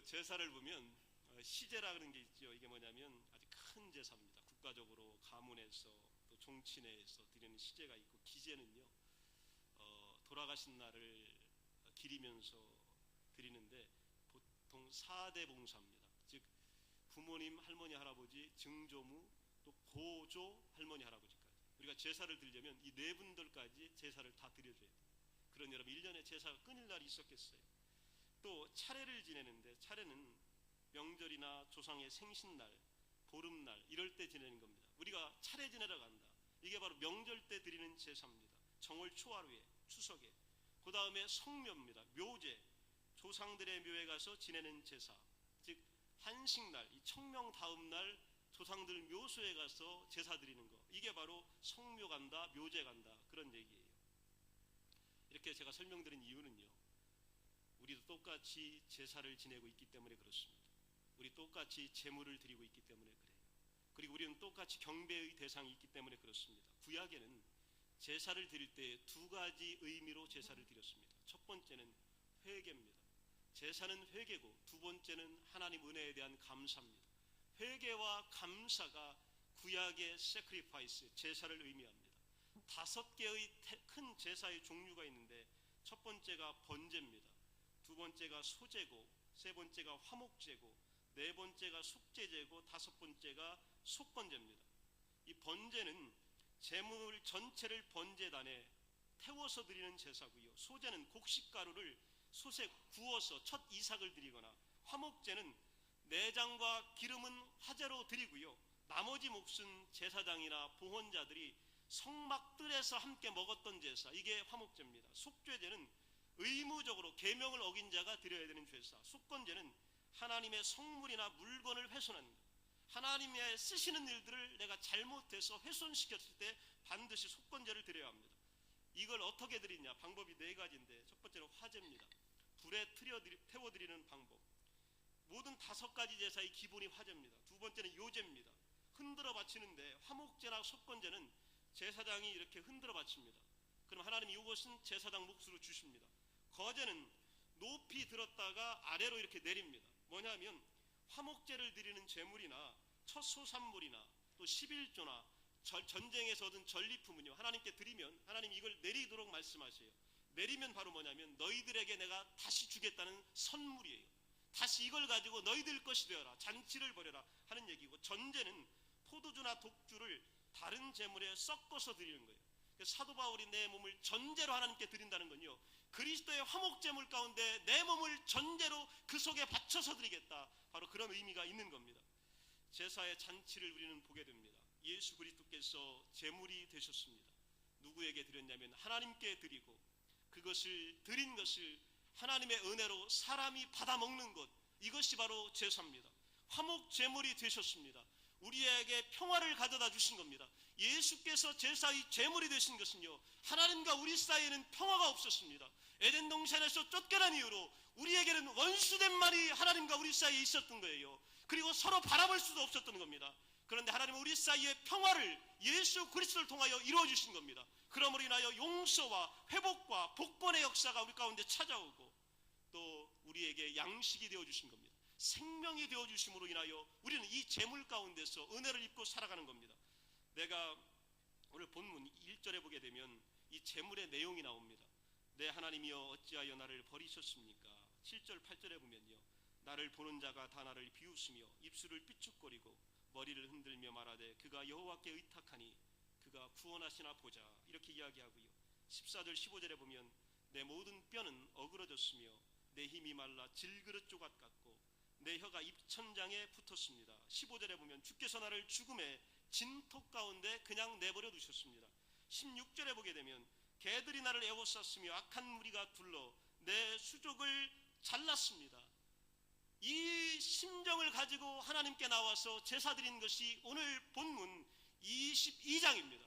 제사를 보면 시제라 그런 게 있죠. 이게 뭐냐면 아주 큰 제사입니다. 국가적으로 가문에서 또 종친회에서 드리는 시제가 있고, 기제는요 돌아가신 날을 기리면서 드리는데 보통 4대 봉사입니다. 즉 부모님, 할머니, 할아버지, 증조무, 또 고조, 할머니, 할아버지까지 우리가 제사를 드리려면 이 네 분들까지 제사를 다 드려줘야 돼요. 그런 여러분 1년에 제사가 끊일 날이 있었겠어요? 또 차례를 지내는데, 차례는 명절이나 조상의 생신날, 보름날 이럴 때 지내는 겁니다. 우리가 차례 지내러 간다. 이게 바로 명절 때 드리는 제사입니다. 정월 초하루에, 추석에. 그 다음에 성묘입니다. 묘제, 조상들의 묘에 가서 지내는 제사. 즉 한식날, 이 청명 다음 날 조상들 묘소에 가서 제사 드리는 거. 이게 바로 성묘 간다, 묘제 간다, 그런 얘기예요. 이렇게 제가 설명드린 이유는요, 우리도 똑같이 제사를 지내고 있기 때문에 그렇습니다. 우리 똑같이 제물을 드리고 있기 때문에 그래요. 그리고 우리는 똑같이 경배의 대상이 있기 때문에 그렇습니다. 구약에는 제사를 드릴 때 두 가지 의미로 제사를 드렸습니다. 첫 번째는 회개입니다. 제사는 회개고, 두 번째는 하나님 은혜에 대한 감사입니다. 회개와 감사가 구약의 sacrifice, 제사를 의미합니다. 5개의 큰 제사의 종류가 있는데, 첫 번째가 번제입니다. 두 번째가 소제고, 세 번째가 화목제고, 네 번째가 속제제고, 다섯 번째가 속번제입니다. 이 번제는 제물 전체를 번제단에 태워서 드리는 제사고요. 소제는 곡식가루를 솥에 구워서 첫 이삭을 드리거나, 화목제는 내장과 기름은 화제로 드리고요. 나머지 몫은 제사장이나 봉헌자들이 성막들에서 함께 먹었던 제사, 이게 화목제입니다. 속죄제는 의무적으로 계명을 어긴 자가 드려야 되는 제사. 속건제는 하나님의 성물이나 물건을 훼손한, 하나님의 쓰시는 일들을 내가 잘못해서 훼손시켰을 때 반드시 속건제를 드려야 합니다. 이걸 어떻게 드리냐? 방법이 네 가지인데, 첫 번째는 화제입니다. 불에 태워드리는 방법. 모든 5가지 제사의 기본이 화제입니다. 두 번째는 요제입니다. 흔들어 바치는데, 화목제나 속건제는 제사장이 이렇게 흔들어 바칩니다. 그럼 하나님이 이것은 제사장 몫으로 주십니다. 거제는 높이 들었다가 아래로 이렇게 내립니다. 뭐냐면 화목제를 드리는 제물이나 첫 소산물이나 또 11조나 전쟁에서 얻은 전리품은요, 하나님께 드리면 하나님이 이걸 내리도록 말씀하세요. 내리면 바로 뭐냐면 너희들에게 내가 다시 주겠다는 선물이에요. 다시 이걸 가지고 너희들 것이 되어라, 잔치를 벌여라 하는 얘기고, 전제는 포도주나 독주를 다른 제물에 섞어서 드리는 거예요. 사도 바울이 내 몸을 전제로 하나님께 드린다는 건요, 그리스도의 화목제물 가운데 내 몸을 전제로 그 속에 바쳐서 드리겠다, 바로 그런 의미가 있는 겁니다. 제사의 잔치를 우리는 보게 됩니다. 예수 그리스도께서 제물이 되셨습니다. 누구에게 드렸냐면 하나님께 드리고, 그것을 드린 것을 하나님의 은혜로 사람이 받아 먹는 것, 이것이 바로 제사입니다. 화목 제물이 되셨습니다. 우리에게 평화를 가져다 주신 겁니다. 예수께서 제사의 제물이 되신 것은요, 하나님과 우리 사이에는 평화가 없었습니다. 에덴 동산에서 쫓겨난 이후로 우리에게는 원수된 말이 하나님과 우리 사이에 있었던 거예요. 그리고 서로 바라볼 수도 없었던 겁니다. 그런데 하나님은 우리 사이에 평화를 예수 그리스도를 통하여 이루어 주신 겁니다. 그러므로 인하여 용서와 회복과 복권의 역사가 우리 가운데 찾아오고, 또 우리에게 양식이 되어 주신 겁니다. 생명이 되어 주심으로 인하여 우리는 이 제물 가운데서 은혜를 입고 살아가는 겁니다. 내가 오늘 본문 1절에 보게 되면 이 제물의 내용이 나옵니다. 내 하나님이여 어찌하여 나를 버리셨습니까? 7절 8절에 보면요, 나를 보는 자가 다 나를 비웃으며 입술을 삐죽거리고 머리를 흔들며 말하되 그가 여호와께 의탁하니 그가 구원하시나 보자, 이렇게 이야기하고요. 14절 15절에 보면 내 모든 뼈는 어그러졌으며 내 힘이 말라 질그릇 조각 같고 내 혀가 입천장에 붙었습니다. 15절에 보면 주께서 나를 죽음의 진토 가운데 그냥 내버려 두셨습니다. 16절에 보게 되면 개들이 나를 에워쌌으며 악한 무리가 둘러 내 수족을 잘랐습니다. 이 심정을 가지고 하나님께 나와서 제사 드린 것이 오늘 본문 22장입니다.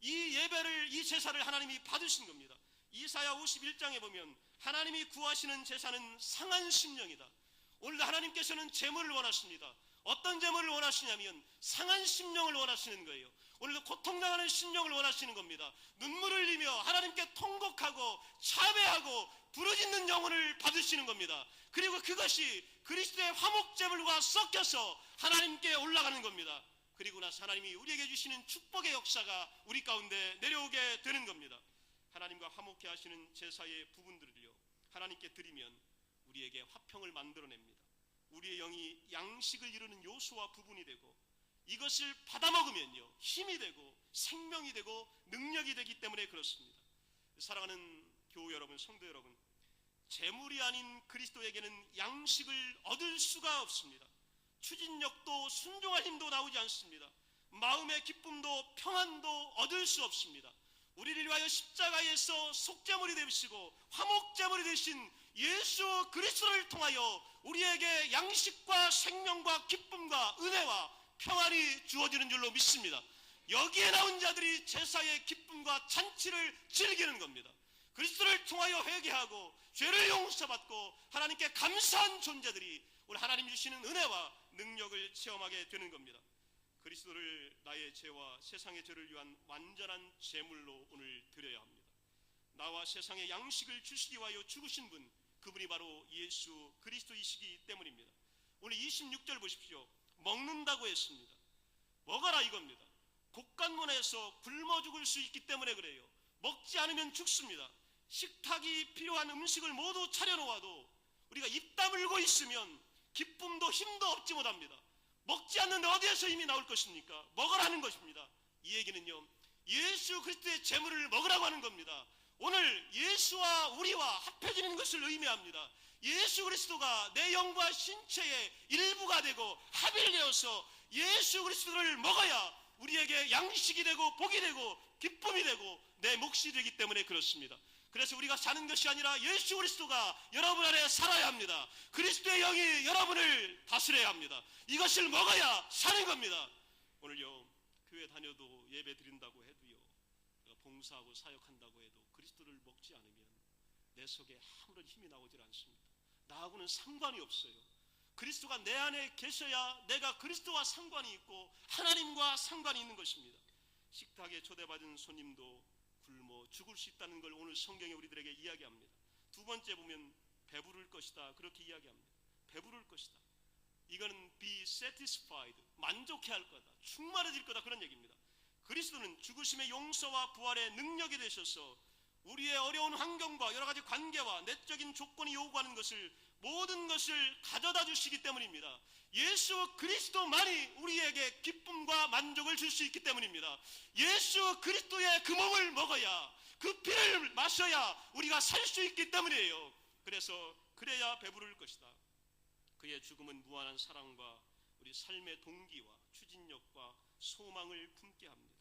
이 예배를, 이 제사를 하나님이 받으신 겁니다. 이사야 51장에 보면 하나님이 구하시는 제사는 상한 심령이다. 오늘도 하나님께서는 제물을 원하십니다. 어떤 제물을 원하시냐면 상한 심령을 원하시는 거예요. 오늘도 고통당하는 심령을 원하시는 겁니다. 눈물을 흘리며 하나님께 통곡하고 참회하고 부르짖는 영혼을 받으시는 겁니다. 그리고 그것이 그리스도의 화목제물과 섞여서 하나님께 올라가는 겁니다. 그리고 나서 하나님이 우리에게 주시는 축복의 역사가 우리 가운데 내려오게 되는 겁니다. 하나님과 화목케 하시는 제사의 부분들을요, 하나님께 드리면 우리에게 화평을 만들어냅니다. 우리의 영이 양식을 이루는 요소와 부분이 되고, 이것을 받아먹으면요 힘이 되고 생명이 되고 능력이 되기 때문에 그렇습니다. 사랑하는 교우 여러분, 성도 여러분, 재물이 아닌 그리스도에게는 양식을 얻을 수가 없습니다. 추진력도 순종할 힘도 나오지 않습니다. 마음의 기쁨도 평안도 얻을 수 없습니다. 우리를 위하여 십자가에서 속죄물이 되시고 화목제물이 되신 예수 그리스도를 통하여 우리에게 양식과 생명과 기쁨과 은혜와 평안이 주어지는 줄로 믿습니다. 여기에 나온 자들이 제사의 기쁨과 잔치를 즐기는 겁니다. 그리스도를 통하여 회개하고 죄를 용서받고 하나님께 감사한 존재들이 오늘 하나님 주시는 은혜와 능력을 체험하게 되는 겁니다. 그리스도를 나의 죄와 세상의 죄를 위한 완전한 제물로 오늘 드려야 합니다. 나와 세상의 양식을 주시기 위하여 죽으신 분, 그분이 바로 예수 그리스도이시기 때문입니다. 오늘 26절 보십시오. 먹는다고 했습니다. 먹어라 이겁니다. 곡간문에서 굶어 죽을 수 있기 때문에 그래요. 먹지 않으면 죽습니다. 식탁이 필요한 음식을 모두 차려놓아도 우리가 입 다물고 있으면 기쁨도 힘도 얻지 못합니다. 먹지 않는데 어디에서 힘이 나올 것입니까? 먹으라는 것입니다. 이 얘기는요, 예수 그리스도의 제물을 먹으라고 하는 겁니다. 오늘 예수와 우리와 합해지는 것을 의미합니다. 예수 그리스도가 내 영과 신체의 일부가 되고 합일되어서 예수 그리스도를 먹어야 우리에게 양식이 되고 복이 되고 기쁨이 되고 내 몫이 되기 때문에 그렇습니다. 그래서 우리가 사는 것이 아니라 예수 그리스도가 여러분 안에 살아야 합니다. 그리스도의 영이 여러분을 다스려야 합니다. 이것을 먹어야 사는 겁니다. 오늘요, 교회 다녀도 예배 드린다고 해도요, 봉사하고 사역한다고 해도 그리스도를 먹지 않으면 내 속에 아무런 힘이 나오질 않습니다. 나하고는 상관이 없어요. 그리스도가 내 안에 계셔야 내가 그리스도와 상관이 있고 하나님과 상관이 있는 것입니다. 식탁에 초대받은 손님도 굶어 죽을 수 있다는 걸 오늘 성경에 우리들에게 이야기합니다. 두 번째 보면 배부를 것이다, 그렇게 이야기합니다. 배부를 것이다. 이거는 be satisfied, 만족해야 할 거다, 충만해질 거다, 그런 얘기입니다. 그리스도는 죽으심의 용서와 부활의 능력이 되셔서 우리의 어려운 환경과 여러 가지 관계와 내적인 조건이 요구하는 것을, 모든 것을 가져다 주시기 때문입니다. 예수 그리스도만이 우리에게 기쁨과 만족을 줄 수 있기 때문입니다. 예수 그리스도의 그 몸을 먹어야, 그 피를 마셔야 우리가 살 수 있기 때문이에요. 그래서 그래야 배부를 것이다. 그의 죽음은 무한한 사랑과 우리 삶의 동기와 추진력과 소망을 품게 합니다.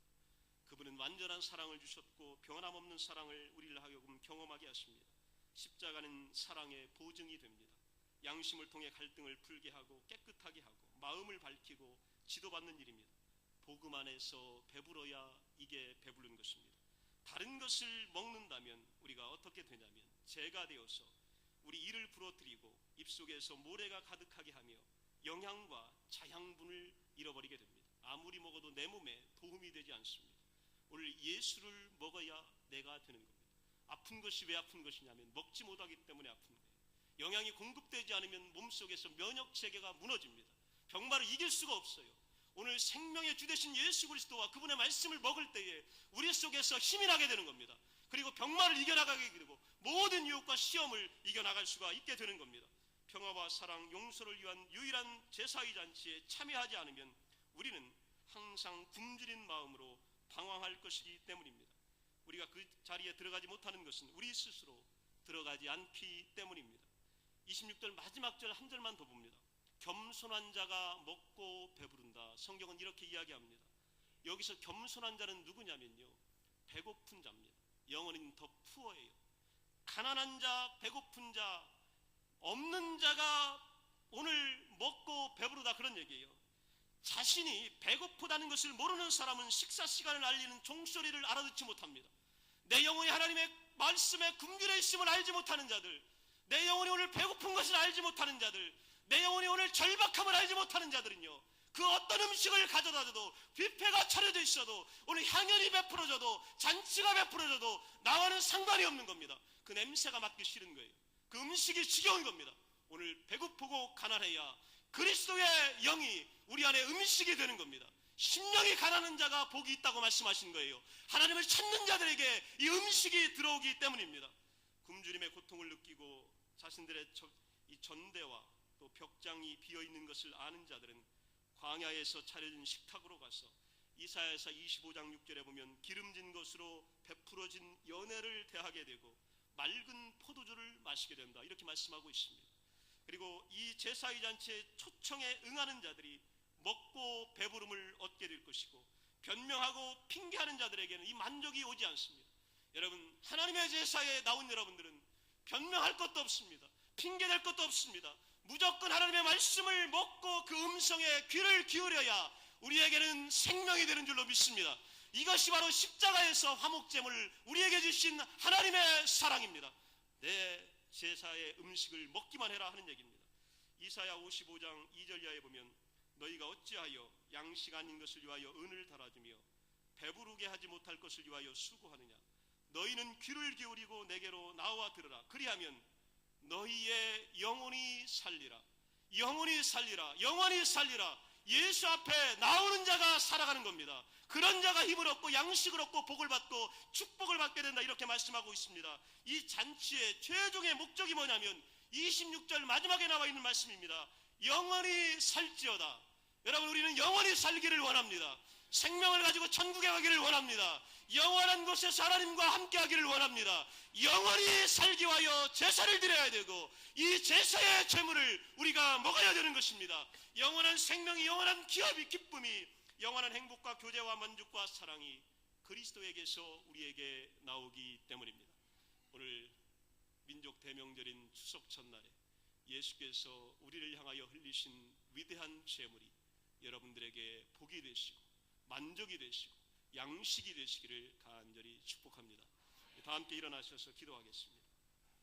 그분은 완전한 사랑을 주셨고 변함없는 사랑을 우리를 하여금 경험하게 하십니다. 십자가는 사랑의 보증이 됩니다. 양심을 통해 갈등을 풀게 하고 깨끗하게 하고 마음을 밝히고 지도받는 일입니다. 복음 안에서 배불러야 이게 배부른 것입니다. 다른 것을 먹는다면 우리가 어떻게 되냐면 재가 되어서 우리 이를 부러뜨리고 입속에서 모래가 가득하게 하며 영양과 자양분을 잃어버리게 됩니다. 아무리 먹어도 내 몸에 도움이 되지 않습니다. 오늘 예수를 먹어야 내가 되는 겁니다. 아픈 것이 왜 아픈 것이냐면 먹지 못하기 때문에 아픈 거예요. 영양이 공급되지 않으면 몸속에서 면역 체계가 무너집니다. 병마를 이길 수가 없어요. 오늘 생명의 주 되신 예수 그리스도와 그분의 말씀을 먹을 때에 우리 속에서 힘이 나게 되는 겁니다. 그리고 병마를 이겨나가게 되고 모든 유혹과 시험을 이겨나갈 수가 있게 되는 겁니다. 평화와 사랑, 용서를 위한 유일한 제사의 잔치에 참여하지 않으면 우리는 항상 굶주린 마음으로 방황할 것이기 때문입니다. 우리가 그 자리에 들어가지 못하는 것은 우리 스스로 들어가지 않기 때문입니다. 26절 마지막 절 한 절만 더 봅니다. 겸손한 자가 먹고 배부른다. 성경은 이렇게 이야기합니다. 여기서 겸손한 자는 누구냐면요, 배고픈 자입니다. 영어는 더 푸어예요. 가난한 자, 배고픈 자, 없는 자가 오늘 먹고 배부르다, 그런 얘기예요. 자신이 배고프다는 것을 모르는 사람은 식사 시간을 알리는 종소리를 알아듣지 못합니다. 내 영혼이 하나님의 말씀에 굶주려 있음을 알지 못하는 자들, 내 영혼이 오늘 배고픈 것을 알지 못하는 자들, 내 영혼이 오늘 절박함을 알지 못하는 자들은요, 그 어떤 음식을 가져다 줘도, 뷔페가 차려져 있어도, 오늘 향연이 베풀어져도, 잔치가 베풀어져도 나와는 상관이 없는 겁니다. 그 냄새가 맡기 싫은 거예요. 그 음식이 지겨운 겁니다. 오늘 배고프고 가난해야 그리스도의 영이 우리 안에 음식이 되는 겁니다. 심령이 가난한 자가 복이 있다고 말씀하신 거예요. 하나님을 찾는 자들에게 이 음식이 들어오기 때문입니다. 굶주림의 고통을 느끼고 자신들의 이 전대와 또 벽장이 비어있는 것을 아는 자들은 광야에서 차려진 식탁으로 가서 이사야서 25장 6절에 보면 기름진 것으로 베풀어진 연회를 대하게 되고 맑은 포도주를 마시게 된다, 이렇게 말씀하고 있습니다. 그리고 이 제사의 잔치의 초청에 응하는 자들이 먹고 배부름을 얻게 될 것이고, 변명하고 핑계하는 자들에게는 이 만족이 오지 않습니다. 여러분, 하나님의 제사에 나온 여러분들은 변명할 것도 없습니다. 핑계댈 것도 없습니다. 무조건 하나님의 말씀을 먹고 그 음성에 귀를 기울여야 우리에게는 생명이 되는 줄로 믿습니다. 이것이 바로 십자가에서 화목제물을 우리에게 주신 하나님의 사랑입니다. 내 제사의 음식을 먹기만 해라 하는 얘기입니다. 이사야 55장 2절 이하에 보면 너희가 어찌하여 양식 아닌 것을 위하여 은을 달아주며 배부르게 하지 못할 것을 위하여 수고하느냐. 너희는 귀를 기울이고 내게로 나와 들으라. 그리하면 너희의 영혼이 살리라. 영혼이 살리라. 영혼이 살리라. 예수 앞에 나오는 자가 살아가는 겁니다. 그런 자가 힘을 얻고 양식을 얻고 복을 받고 축복을 받게 된다, 이렇게 말씀하고 있습니다. 이 잔치의 최종의 목적이 뭐냐면 26절 마지막에 나와 있는 말씀입니다. 영원히 살지어다. 여러분, 우리는 영원히 살기를 원합니다. 생명을 가지고 천국에 가기를 원합니다. 영원한 곳에서 하나님과 함께 하기를 원합니다. 영원히 살기 위하여 제사를 드려야 되고 이 제사의 제물을 우리가 먹어야 되는 것입니다. 영원한 생명이, 영원한 기업이, 기쁨이, 영원한 행복과 교제와 만족과 사랑이 그리스도에게서 우리에게 나오기 때문입니다. 오늘 민족 대명절인 추석 첫날에 예수께서 우리를 향하여 흘리신 위대한 제물이 여러분들에게 복이 되시고 만족이 되시고 양식이 되시기를 간절히 축복합니다. 다 함께 일어나셔서 기도하겠습니다.